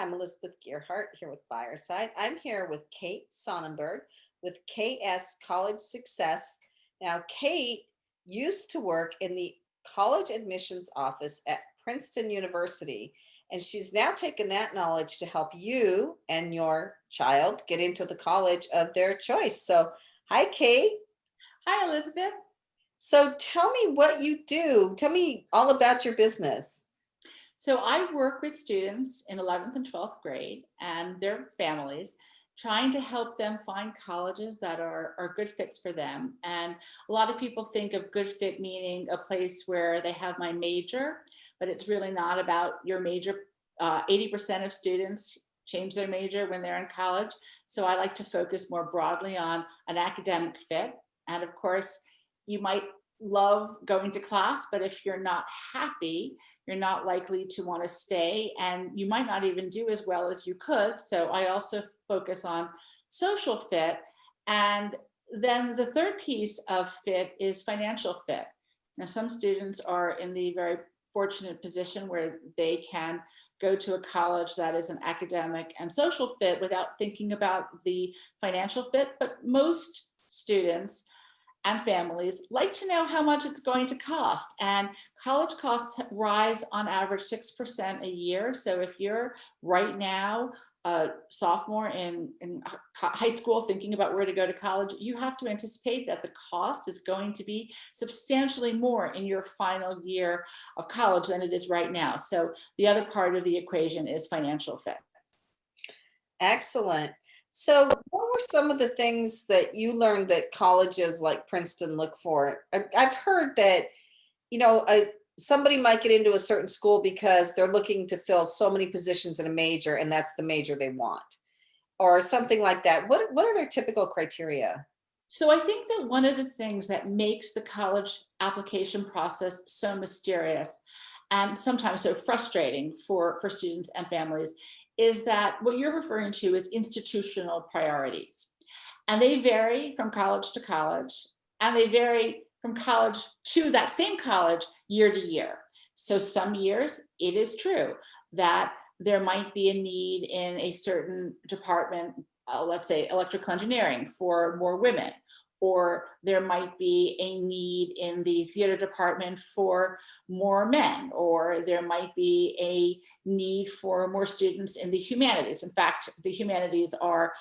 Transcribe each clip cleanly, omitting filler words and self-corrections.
I'm Elizabeth Gearhart here with Fireside. I'm here with Kate Sonnenberg with KS College Success. Now, Kate used to work in the college admissions office at Princeton University, and she's now taken that knowledge to help you and your child get into the college of their choice. So, hi, Kate. Hi, Elizabeth. So, tell me what you do. Tell me all about your business. So I work with students in 11th and 12th grade and their families, trying to help them find colleges that are good fits for them. And a lot of people think of good fit meaning a place where they have my major, but it's really not about your major. 80% of students change their major when they're in college. So I like to focus more broadly on an academic fit. And of course, you might love going to class, but if you're not happy, you're not likely to want to stay, and you might not even do as well as you could. So I also focus on social fit. And then the third piece of fit is financial fit. Now, some students are in the very fortunate position where they can go to a college that is an academic and social fit without thinking about the financial fit. But most students and families like to know how much it's going to cost. And college costs rise on average 6% a year. So if you're right now a sophomore in high school thinking about where to go to college, you have to anticipate that the cost is going to be substantially more in your final year of college than it is right now. So the other part of the equation is financial fit. Excellent. So, what were some of the things that you learned that colleges like Princeton look for? I've heard that, you know, somebody might get into a certain school because they're looking to fill so many positions in a major, and that's the major they want, or something like that. What are their typical criteria? So I think that one of the things that makes the college application process so mysterious and sometimes so frustrating for students and families is that what you're referring to is institutional priorities. And they vary from college to college, and they vary from college to that same college year to year. So some years it is true that there might be a need in a certain department, let's say electrical engineering, for more women, or there might be a need in the theater department for more men, or there might be a need for more students in the humanities. In fact, the humanities are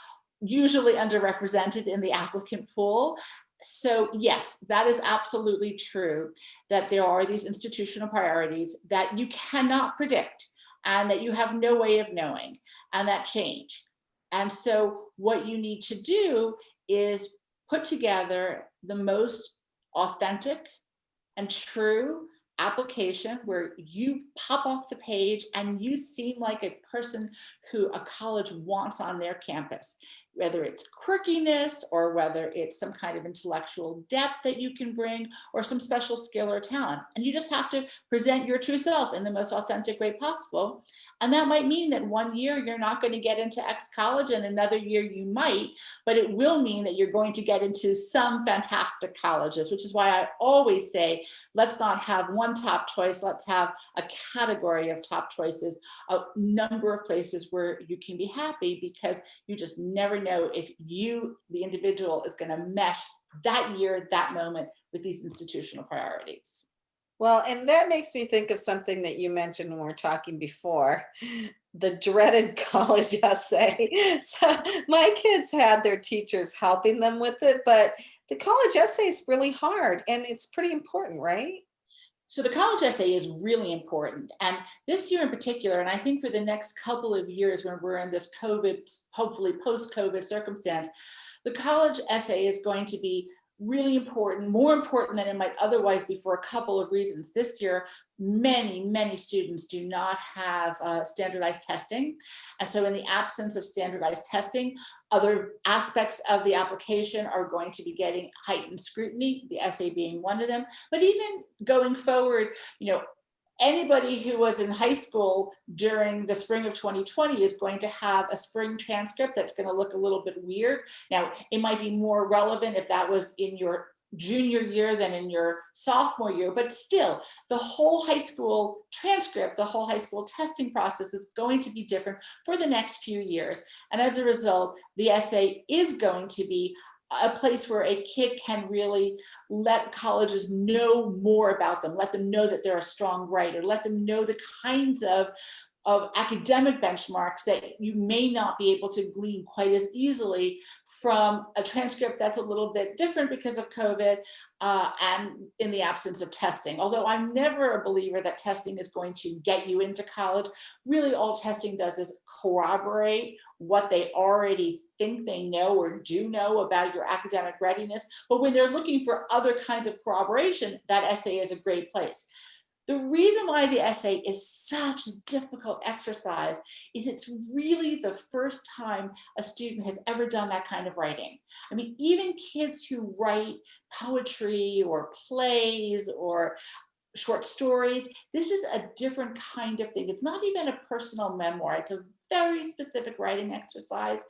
usually underrepresented in the applicant pool. So yes, that is absolutely true, that there are these institutional priorities that you cannot predict and that you have no way of knowing, and that change. And so what you need to do is put together the most authentic and true application where you pop off the page and you seem like a person who a college wants on their campus, whether it's quirkiness or whether it's some kind of intellectual depth that you can bring or some special skill or talent. And you just have to present your true self in the most authentic way possible. And that might mean that one year you're not going to get into X college and another year you might, but it will mean that you're going to get into some fantastic colleges, which is why I always say, let's not have one top choice, let's have a category of top choices, a number of places where you can be happy, because you just never know if you, the individual, is going to mesh that year, that moment with these institutional priorities. Well, and that makes me think of something that you mentioned when we were talking before, the dreaded college essay. So my kids had their teachers helping them with it, but the college essay is really hard and it's pretty important, right? So the college essay is really important. And this year in particular, and I think for the next couple of years when we're in this COVID, hopefully post-COVID circumstance, the college essay is going to be really important, more important than it might otherwise be, for a couple of reasons. This year, many students do not have standardized testing. And so in the absence of standardized testing, other aspects of the application are going to be getting heightened scrutiny, the essay being one of them. But even going forward, anybody who was in high school during the spring of 2020 is going to have a spring transcript that's going to look a little bit weird. Now, it might be more relevant if that was in your junior year than in your sophomore year, but still the whole high school transcript, the whole high school testing process is going to be different for the next few years. And as a result, the essay is going to be a place where a kid can really let colleges know more about them, let them know that they're a strong writer, let them know the kinds of academic benchmarks that you may not be able to glean quite as easily from a transcript that's a little bit different because of COVID and in the absence of testing. Although I'm never a believer that testing is going to get you into college, really all testing does is corroborate what they already think they know or do know about your academic readiness. But when they're looking for other kinds of corroboration, that essay is a great place. The reason why the essay is such a difficult exercise is it's really the first time a student has ever done that kind of writing. I mean, even kids who write poetry or plays or short stories, this is a different kind of thing. It's not even a personal memoir. It's a very specific writing exercise,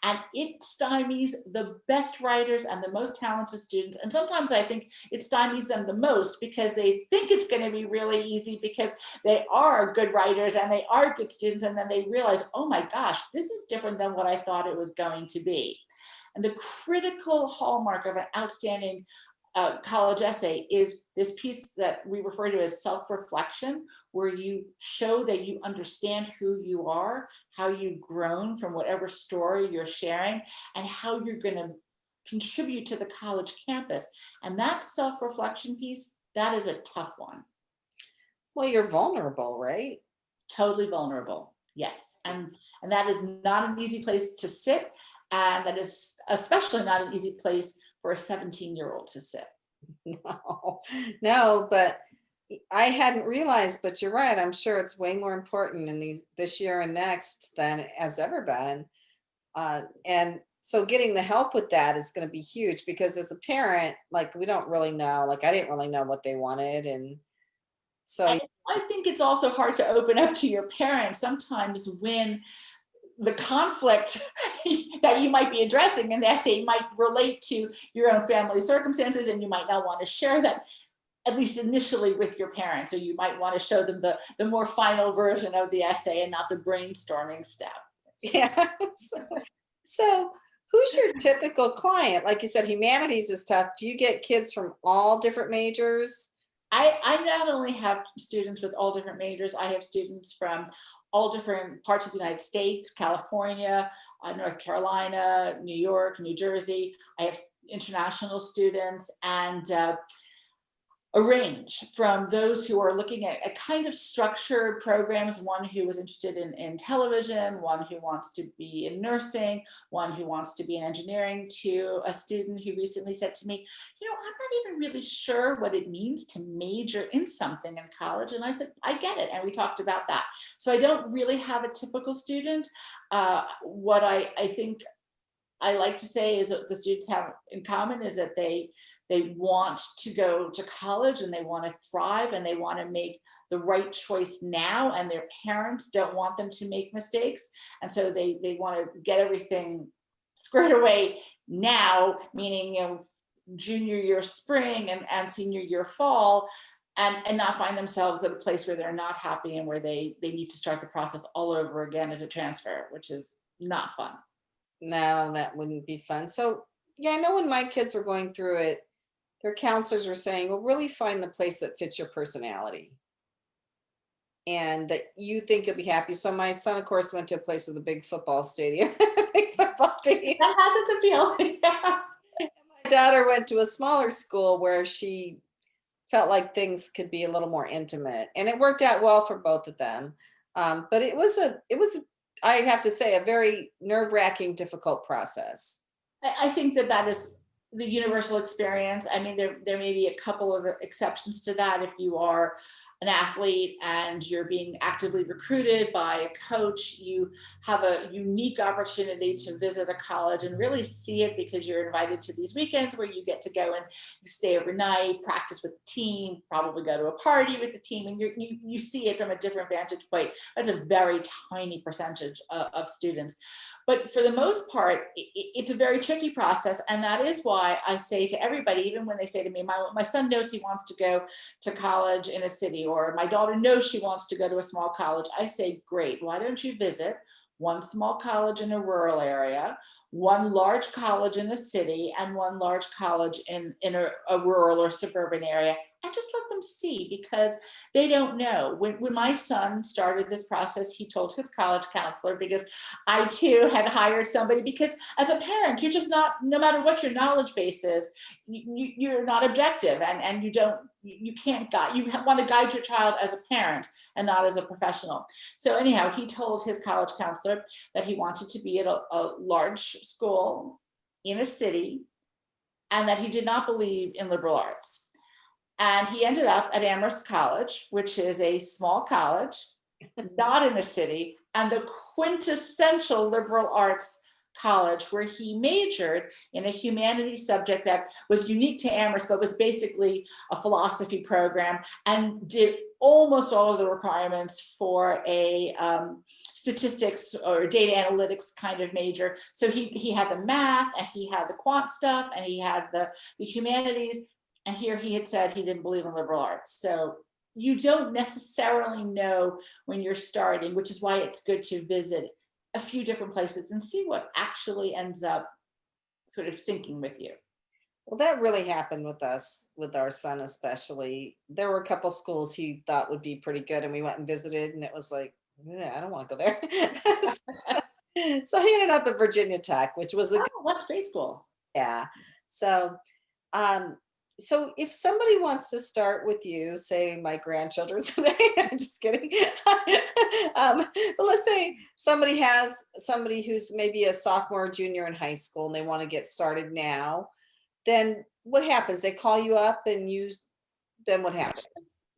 and it stymies the best writers and the most talented students. And sometimes I think it stymies them the most because they think it's going to be really easy because they are good writers and they are good students. And then they realize, oh my gosh, this is different than what I thought it was going to be. And the critical hallmark of an outstanding college essay is this piece that we refer to as self-reflection, where you show that you understand who you are, how you've grown from whatever story you're sharing, and how you're going to contribute to the college campus. And that self-reflection piece, that is a tough one. Well, you're vulnerable, right? Totally vulnerable. Yes. And that is not an easy place to sit. And that is especially not an easy place for a 17-year-old to sit. No, no, but I hadn't realized, but you're right. I'm sure it's way more important in this year and next than it has ever been. And so getting the help with that is going to be huge because as a parent, like we don't really know, like I didn't really know what they wanted. And so And I think it's also hard to open up to your parents sometimes when the conflict that you might be addressing in the essay might relate to your own family circumstances, and you might not want to share that, at least initially, with your parents, or you might want to show them the more final version of the essay and not the brainstorming step. yeah. So who's your typical client? Like you said, humanities is tough. Do you get kids from all different majors? I not only have students with all different majors, I have students from all different parts of the United States, California, North Carolina, New York, New Jersey. I have international students, and a range from those who are looking at a kind of structured programs, one who was interested in television, one who wants to be in nursing, one who wants to be in engineering, to a student who recently said to me, I'm not even really sure what it means to major in something in college. And I said, I get it. And we talked about that. So I don't really have a typical student. What I think I like to say is that the students have in common is that they want to go to college and they want to thrive and they want to make the right choice now, and their parents don't want them to make mistakes, and so they want to get everything squared away now, meaning junior year spring and senior year fall, and not find themselves at a place where they're not happy and where they need to start the process all over again as a transfer, which is not fun. No, that wouldn't be fun. So yeah, I know when my kids were going through it, their counselors were saying, well, really find the place that fits your personality and that you think you'll be happy. So my son, of course, went to a place with a big football stadium, big football team. That has its appeal. Yeah. My daughter went to a smaller school where she felt like things could be a little more intimate, and it worked out well for both of them. But I have to say, a very nerve-wracking, difficult process. I think that is the universal experience. I mean, there may be a couple of exceptions to that if you are an athlete and you're being actively recruited by a coach, you have a unique opportunity to visit a college and really see it, because you're invited to these weekends where you get to go and you stay overnight, practice with the team, probably go to a party with the team, and you see it from a different vantage point. That's a very tiny percentage of students. But for the most part, it's a very tricky process. And that is why I say to everybody, even when they say to me, my son knows he wants to go to college in a city, or my daughter knows she wants to go to a small college, I say, great, why don't you visit one small college in a rural area, one large college in a city, and one large college in a rural or suburban area, and just let them see, because they don't know. When my son started this process, he told his college counselor, because I too had hired somebody, because as a parent, you're just not, no matter what your knowledge base is, you're not objective, and you can't guide, you want to guide your child as a parent and not as a professional. So anyhow, he told his college counselor that he wanted to be at a large school in a city, and that he did not believe in liberal arts. And he ended up at Amherst College, which is a small college, not in a city, and the quintessential liberal arts college, where he majored in a humanities subject that was unique to Amherst, but was basically a philosophy program, and did almost all of the requirements for a statistics or data analytics kind of major. So he had the math, and he had the quant stuff, and he had the humanities. And here he had said he didn't believe in liberal arts. So you don't necessarily know when you're starting, which is why it's good to visit a few different places and see what actually ends up sort of syncing with you. Well, that really happened with us, with our son especially. There were a couple schools he thought would be pretty good, and we went and visited, and it was like, "Yeah, I don't want to go there." So he ended up at Virginia Tech, which was a good, Oh, what grade school? yeah. So, um, so if somebody wants to start with you, say my grandchildren today, I'm just kidding. But let's say somebody has somebody who's maybe a sophomore or junior in high school and they want to get started now, then what happens? They call you up and then what happens?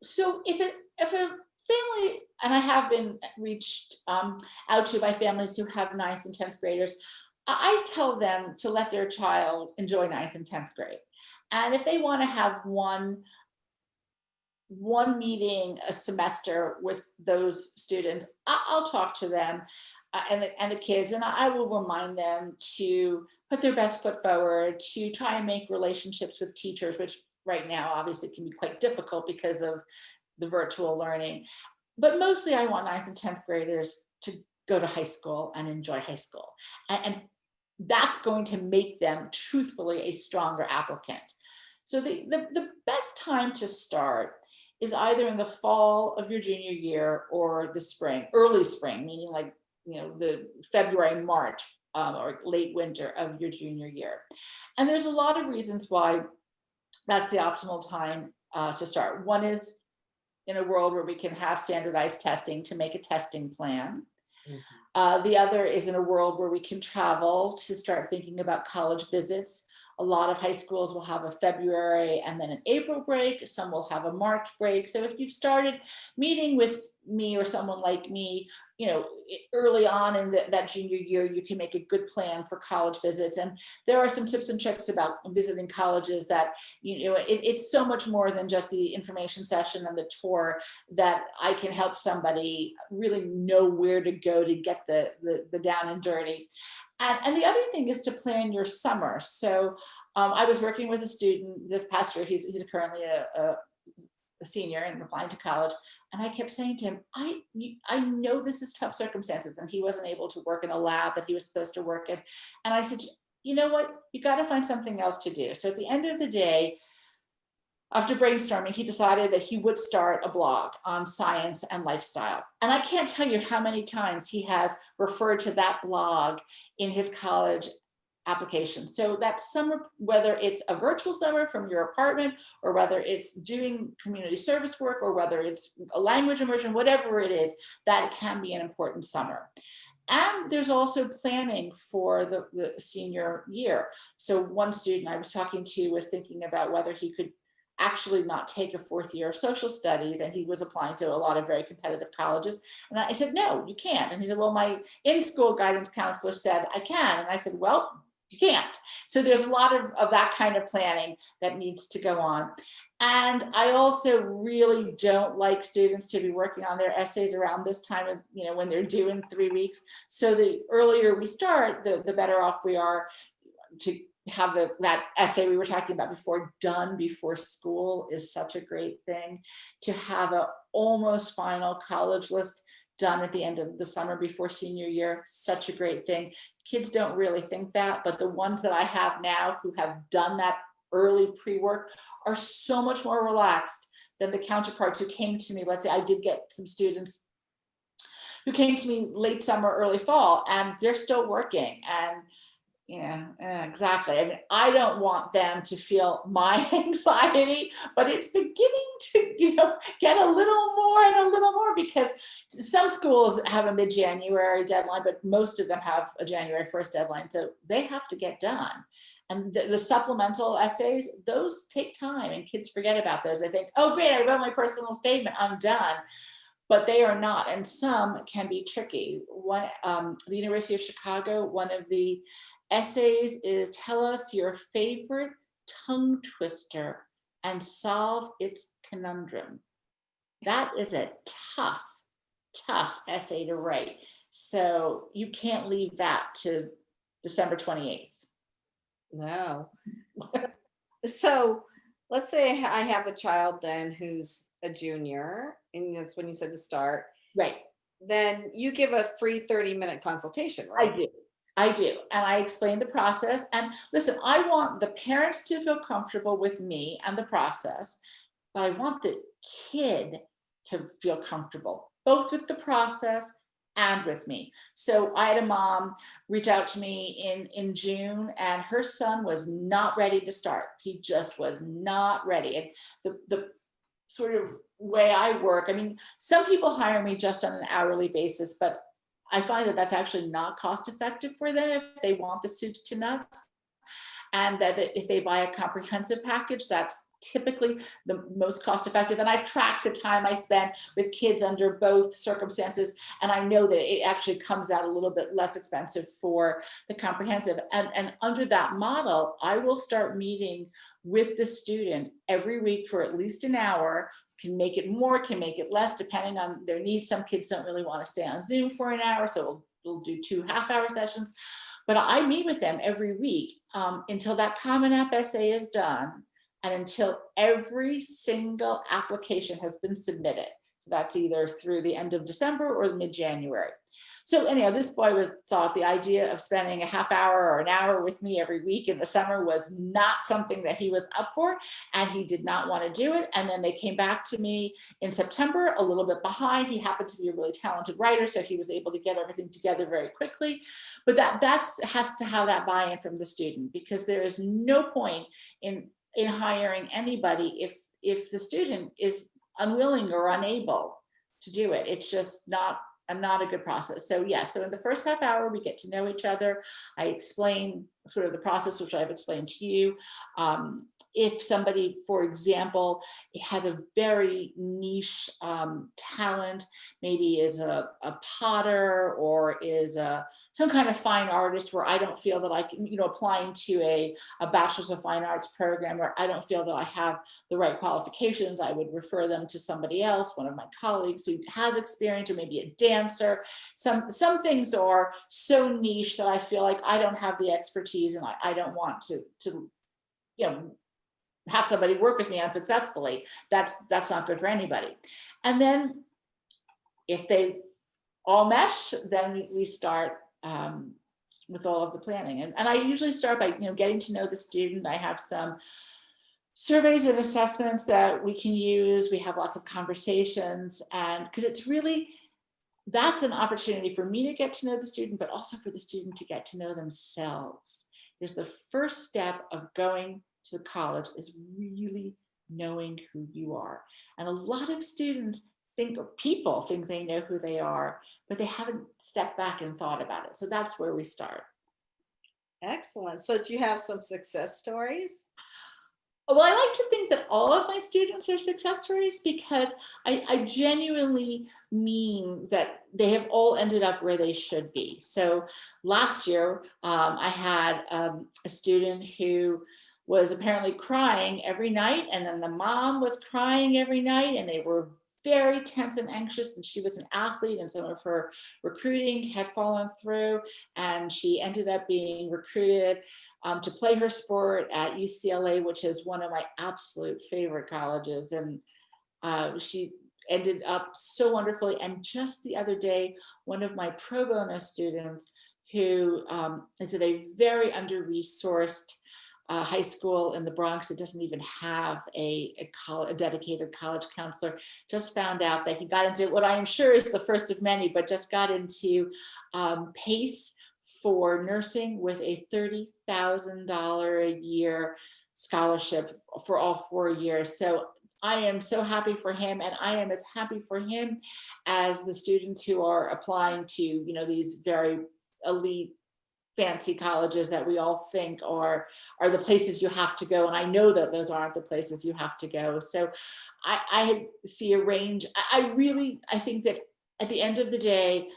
So if a family, and I have been reached out to by families who have ninth and 10th graders, I tell them to let their child enjoy ninth and 10th grade. And if they want to have one meeting a semester with those students, I'll talk to them and the kids, and I will remind them to put their best foot forward, to try and make relationships with teachers, which right now obviously can be quite difficult because of the virtual learning. But mostly I want ninth and 10th graders to go to high school and enjoy high school. And that's going to make them truthfully a stronger applicant. So the best time to start is either in the fall of your junior year or the spring, early spring, meaning like, the February, March, or late winter of your junior year. And there's a lot of reasons why that's the optimal time to start. One is in a world where we can have standardized testing to make a testing plan. Mhm. The other is in a world where we can travel to start thinking about college visits. A lot of high schools will have a February and then an April break. Some will have a March break. So if you've started meeting with me or someone like me, early on in that junior year, you can make a good plan for college visits. And there are some tips and tricks about visiting colleges that, it's so much more than just the information session and the tour, that I can help somebody really know where to go to get the down and dirty. And the other thing is to plan your summer. So I was working with a student this past year. He's currently a senior and applying to college. And I kept saying to him, I know this is tough circumstances. And he wasn't able to work in a lab that he was supposed to work in. And I said, you know what? You got to find something else to do. So at the end of the day, after brainstorming, he decided that he would start a blog on science and lifestyle. And I can't tell you how many times he has referred to that blog in his college application. So that summer, whether it's a virtual summer from your apartment, or whether it's doing community service work, or whether it's a language immersion, whatever it is, that can be an important summer. And there's also planning for the senior year. So one student I was talking to was thinking about whether he could actually not take a fourth year of social studies, and he was applying to a lot of very competitive colleges. And I said, no, you can't. And he said, well, my in-school guidance counselor said I can. And I said, well, you can't. So there's a lot of that kind of planning that needs to go on. And I also really don't like students to be working on their essays around this time of, when they're due in 3 weeks. So the earlier we start, the better off we are to have that essay we were talking about before done before school is such a great thing. To have a almost final college list done at the end of the summer before senior year, such a great thing. Kids don't really think that, but the ones that I have now who have done that early pre-work are so much more relaxed than the counterparts who came to me. Let's say I did get some students who came to me late summer, early fall, and they're still working. And exactly. I mean, I don't want them to feel my anxiety, but it's beginning to, get a little more and a little more, because some schools have a mid-January deadline, but most of them have a January 1st deadline. So they have to get done. And the supplemental essays, those take time, and kids forget about those. They think, oh, great, I wrote my personal statement, I'm done. But they are not, and some can be tricky. The University of Chicago, one of the essays is tell us your favorite tongue twister and solve its conundrum. That is a tough, tough essay to write. So you can't leave that to December 28th. No. So let's say I have a child then who's a junior, and that's when you said to start. Right. Then you give a free 30-minute consultation, right? I do. And I explain the process. And listen, I want the parents to feel comfortable with me and the process, but I want the kid to feel comfortable, both with the process and with me. So I had a mom reach out to me in June, and her son was not ready to start. He just was not ready. And the sort of way I work, I mean, some people hire me just on an hourly basis, but I find that that's actually not cost effective for them if they want the soups to nuts. And that if they buy a comprehensive package, that's typically the most cost effective. And I've tracked the time I spend with kids under both circumstances, and I know that it actually comes out a little bit less expensive for the comprehensive. And under that model, I will start meeting with the student every week for at least an hour. Can make it more, can make it less, depending on their needs. Some kids don't really want to stay on Zoom for an hour, so we'll do 2 half-hour sessions. But I meet with them every week until that Common App essay is done, and until every single application has been submitted. So that's either through the end of December or mid-January. So anyhow, this boy thought the idea of spending a half hour or an hour with me every week in the summer was not something that he was up for, and he did not want to do it. And then they came back to me in September, a little bit behind. He happened to be a really talented writer, so he was able to get everything together very quickly. But that has to have that buy-in from the student, because there is no point in hiring anybody if the student is unwilling or unable to do it. It's just not a good process. So yes, so in the first half hour, we get to know each other. I explain sort of the process, which I've explained to you. If somebody, for example, has a very niche talent, maybe is a potter or is some kind of fine artist, where I don't feel that I can, applying to a bachelor's of fine arts program where I don't feel that I have the right qualifications, I would refer them to somebody else, one of my colleagues who has experience, or maybe a dancer. Some things are so niche that I feel like I don't have the expertise, and I don't want to have somebody work with me unsuccessfully. That's not good for anybody. And then if they all mesh, then we start with all of the planning. And I usually start by getting to know the student. I have some surveys and assessments that we can use. We have lots of conversations, and because that's an opportunity for me to get to know the student, but also for the student to get to know themselves. Is the first step of going to college is really knowing who you are. And a lot of students people think they know who they are, but they haven't stepped back and thought about it. So that's where we start. Excellent. So do you have some success stories? Well, I like to think that all of my students are success stories because I genuinely mean that they have all ended up where they should be. So last year, I had a student who was apparently crying every night, and then the mom was crying every night, and they were very tense and anxious. And she was an athlete, and some of her recruiting had fallen through, and she ended up being recruited to play her sport at UCLA, which is one of my absolute favorite colleges. And she ended up so wonderfully. And just the other day, one of my pro bono students who is at a very under-resourced high school in the Bronx that doesn't even have a dedicated college counselor, just found out that he got into what I am sure is the first of many, but just got into PACE for nursing with a $30,000 a year scholarship for all 4 years. So I am so happy for him, and I am as happy for him as the students who are applying to, these very elite fancy colleges that we all think are the places you have to go. And I know that those aren't the places you have to go. So I see a range. I think that at the end of the day,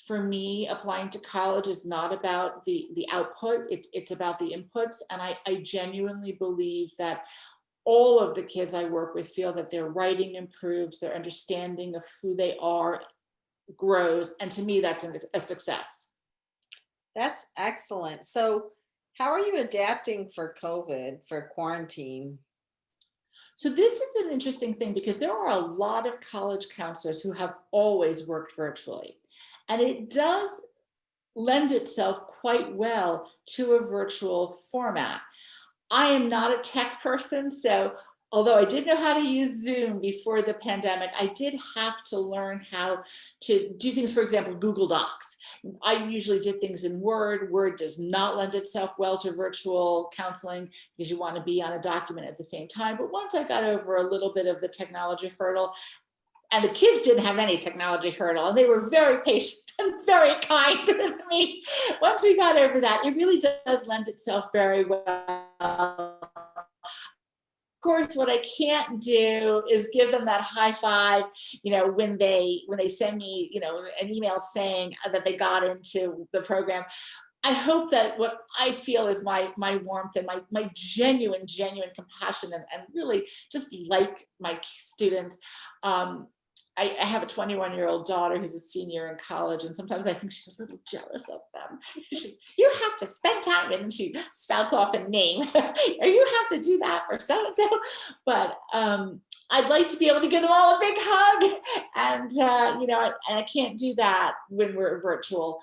for me, applying to college is not about the output, it's about the inputs. And I genuinely believe that all of the kids I work with feel that their writing improves, their understanding of who they are grows. And to me, that's a success. That's excellent. So, how are you adapting for COVID, for quarantine? So this is an interesting thing because there are a lot of college counselors who have always worked virtually. And it does lend itself quite well to a virtual format. I am not a tech person, so although I did know how to use Zoom before the pandemic, I did have to learn how to do things, for example, Google Docs. I usually did things in Word. Word does not lend itself well to virtual counseling because you want to be on a document at the same time. But once I got over a little bit of the technology hurdle, and the kids didn't have any technology hurdle, and they were very patient and very kind with me. Once we got over that, it really does lend itself very well. Of course, what I can't do is give them that high five, when they send me, an email saying that they got into the program. I hope that what I feel is my warmth and my genuine compassion, and really just like my students. I have a 21-year-old daughter who's a senior in college, and sometimes I think she's a little jealous of them. You have to spend time, and she spouts off a name. Or you have to do that for so and so. But I'd like to be able to give them all a big hug, and and I can't do that when we're virtual.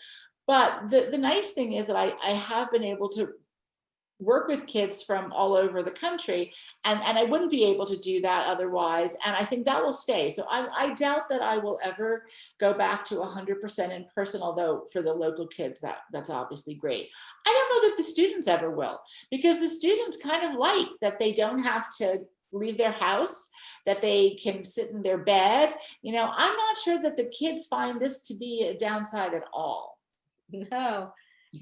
But the nice thing is that I have been able to work with kids from all over the country, and I wouldn't be able to do that otherwise. And I think that will stay. So I doubt that I will ever go back to 100% in person, although for the local kids, that's obviously great. I don't know that the students ever will, because the students kind of like that they don't have to leave their house, that they can sit in their bed. I'm not sure that the kids find this to be a downside at all. No.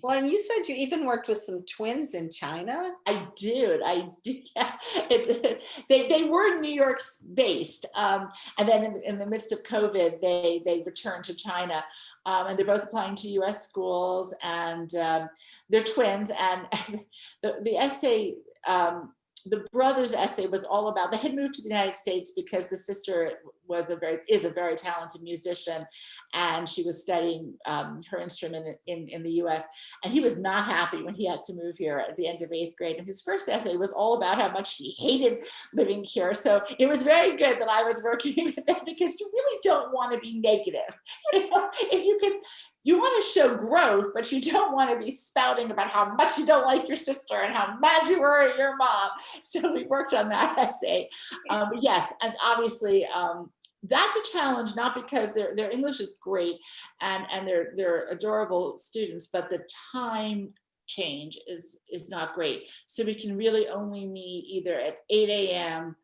Well, and you said you even worked with some twins in China? I did. I did. Yeah. They were New York based, and then in the midst of COVID, they returned to China, and they're both applying to U.S. schools, and they're twins. And the essay. The brother's essay was all about, they had moved to the United States because the sister is a very talented musician, and she was studying her instrument in the US. And he was not happy when he had to move here at the end of 8th grade. And his first essay was all about how much he hated living here. So it was very good that I was working with them, because you really don't want to be negative. If you want to show growth, but you don't want to be spouting about how much you don't like your sister and how mad you were at your mom. So we worked on that essay. But yes, and obviously that's a challenge, not because their English is great and they're adorable students, but the time change is not great. So we can really only meet either at 8 a.m.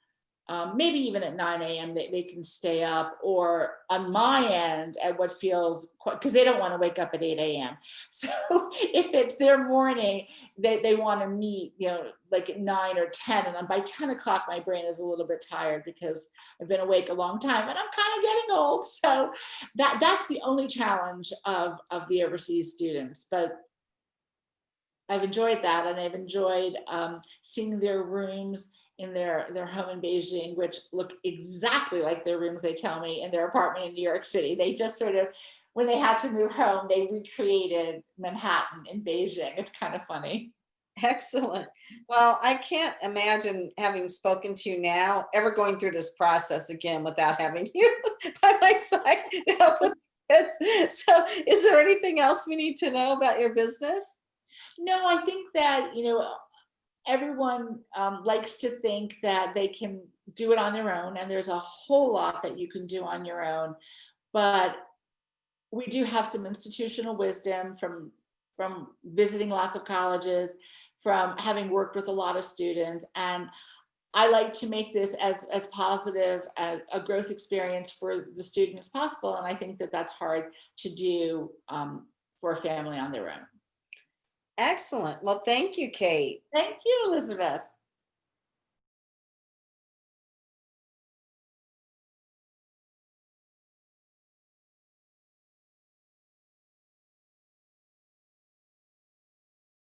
maybe even at 9 a.m. They can stay up, or on my end at what feels quite, because they don't want to wake up at 8 a.m. So if it's their morning, they want to meet, like at 9 or 10. And then by 10 o'clock, my brain is a little bit tired because I've been awake a long time and I'm kind of getting old. So that's the only challenge of the overseas students. But I've enjoyed that, and I've enjoyed seeing their rooms in their home in Beijing, which look exactly like their rooms they tell me in their apartment in New York City. They just sort of, when they had to move home, they recreated Manhattan in Beijing. It's kind of funny. Excellent. Well, I can't imagine, having spoken to you now, ever going through this process again without having you by my side to help with kids. So, is there anything else we need to know about your business? No, I think that, everyone likes to think that they can do it on their own, and there's a whole lot that you can do on your own. But we do have some institutional wisdom from visiting lots of colleges, from having worked with a lot of students, and I like to make this as positive a growth experience for the student as possible. And I think that that's hard to do for a family on their own. Excellent. Well, thank you, Kate. Thank you, Elizabeth.